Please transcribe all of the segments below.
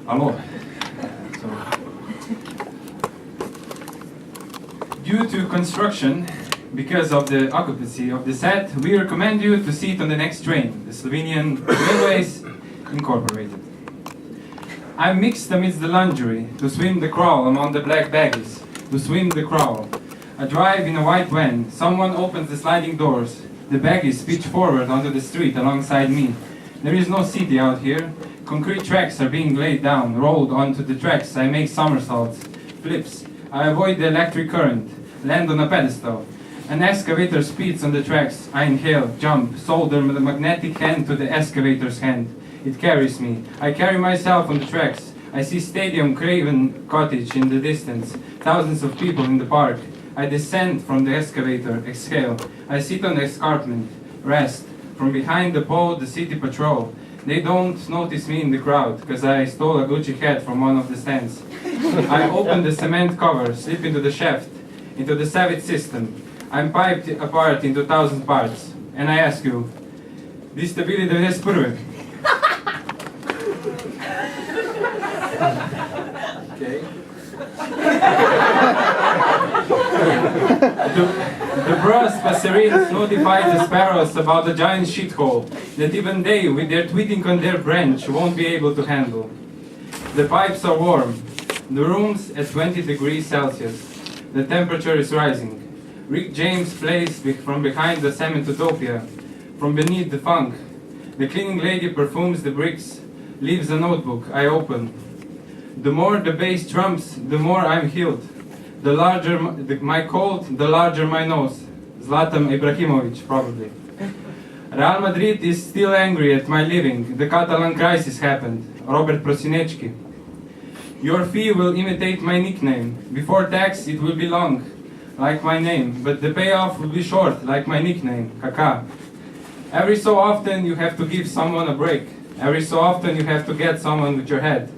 Hello. Due to construction, because of the occupancy of the set, we recommend you to sit on the next train, the Slovenian Railways Incorporated. I'm mixed amidst the laundry, to swim the crawl among the black baggies, to swim the crawl. I drive in a white van, someone opens the sliding doors, the baggies pitch forward onto the street alongside me. There is no city out here, concrete tracks are being laid down, rolled onto the tracks, I make somersaults, flips, I avoid the electric current, land on a pedestal. An excavator speeds on the tracks, I inhale, jump, solder the magnetic hand to the excavator's hand. It carries me. I carry myself on the tracks. I see Stadium Craven Cottage in the distance, thousands of people in the park. I descend from the excavator, exhale. I sit on the escarpment, rest. From behind the pole, the city patrol. They don't notice me in the crowd, because I stole a Gucci hat from one of the stands. I open the cement cover, slip into the shaft, into the savage system. I'm piped apart into 1,000 parts. And I ask you, di ste bili 91? Okay. The brass passerines notified the sparrows about the giant shithole that even they, with their tweeting on their branch, won't be able to handle. The pipes are warm. The room's at 20 degrees Celsius. The temperature is rising. Rick James plays from behind the cement utopia, from beneath the funk. The cleaning lady perfumes the bricks, leaves a notebook I open. The more the bass drums, the more I'm healed. The larger my cold, the larger my nose. Zlatan Ibrahimovic, probably. Real Madrid is still angry at my living. The Catalan crisis happened. Robert Prosinečki. Your fee will imitate my nickname. Before tax, it will be long, like my name, but the payoff will be short, like my nickname, Kaka. Every so often you have to give someone a break. Every so often you have to get someone with your head.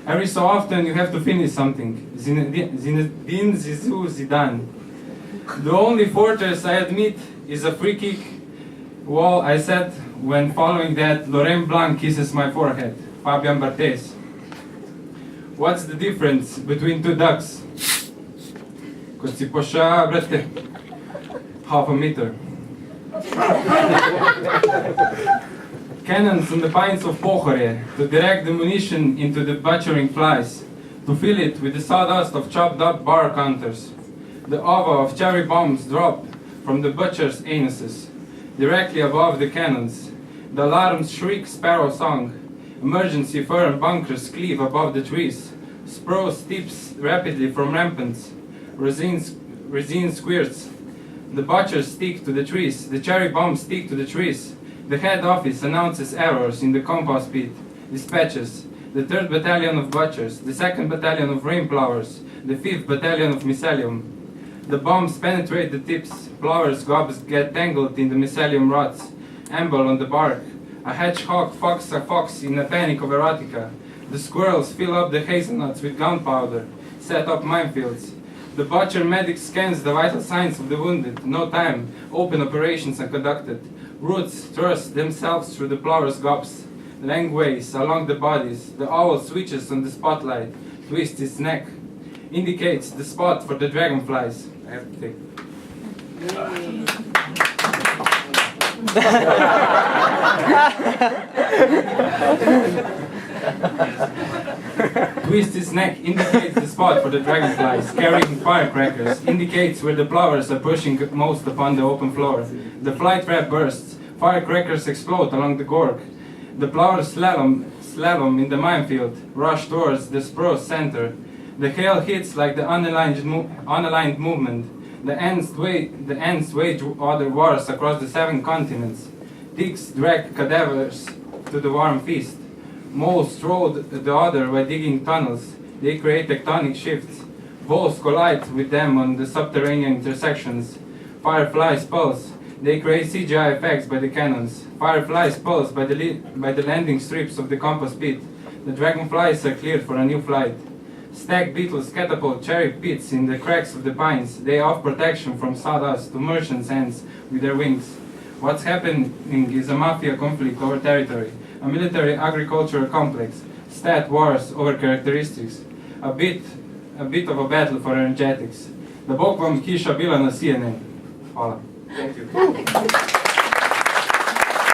Every so often you have to finish something. Zinedine Zidane. The only fortress I admit is a free kick wall I set when following that Laurent Blanc kisses my forehead. Fabian Barthez. What's the difference between two ducks? Half a meter. Cannons on the pines of Pohore to direct the munition into the butchering flies, to fill it with the sawdust of chopped up bar counters. The ova of cherry bombs drop from the butcher's anuses, directly above the cannons. The alarms shriek sparrow song. Emergency fir bunkers cleave above the trees. Spruce tips rapidly from rampants. Resin squirts. The butchers stick to the trees. The cherry bombs stick to the trees. The head office announces errors in the compost pit. Dispatches. The 3rd Battalion of Butchers. The 2nd Battalion of Rainplowers. The 5th Battalion of Mycelium. The bombs penetrate the tips. Flowers gobs get tangled in the mycelium rots. Amble on the bark. A hedgehog fucks a fox in a panic of erotica. The squirrels fill up the hazelnuts with gunpowder. Set up minefields. The butcher medic scans the vital signs of the wounded. No time. Open operations are conducted. Roots thrust themselves through the flower's gobs. Langways along the bodies. The owl switches on the spotlight. Twists its neck. Indicates the spot for the dragonflies. I have to take. Twist its neck indicates the spot for the dragonflies. Carrying firecrackers indicates where the flowers are pushing most upon the open floor. The fly trap bursts. Firecrackers explode along the gorge. The flowers slalom in the minefield, rush towards the spruce center. The hail hits like the unaligned movement. The ants wage other wars across the 7 continents. Ticks drag cadavers to the warm feast. Moles throw the other by digging tunnels. They create tectonic shifts. Voles collide with them on the subterranean intersections. Fireflies pulse. They create CGI effects by the cannons. Fireflies pulse by the landing strips of the compost pit. The dragonflies are cleared for a new flight. Stag beetles catapult cherry pits in the cracks of the pines. They offer protection from sawdust to merchants' hands with their wings. What's happening is a mafia conflict over territory, a military-agricultural complex. stat wars over characteristics, a bit of a battle for energetics. Da bog vam hiša bila na CNN. Hvala. Thank you.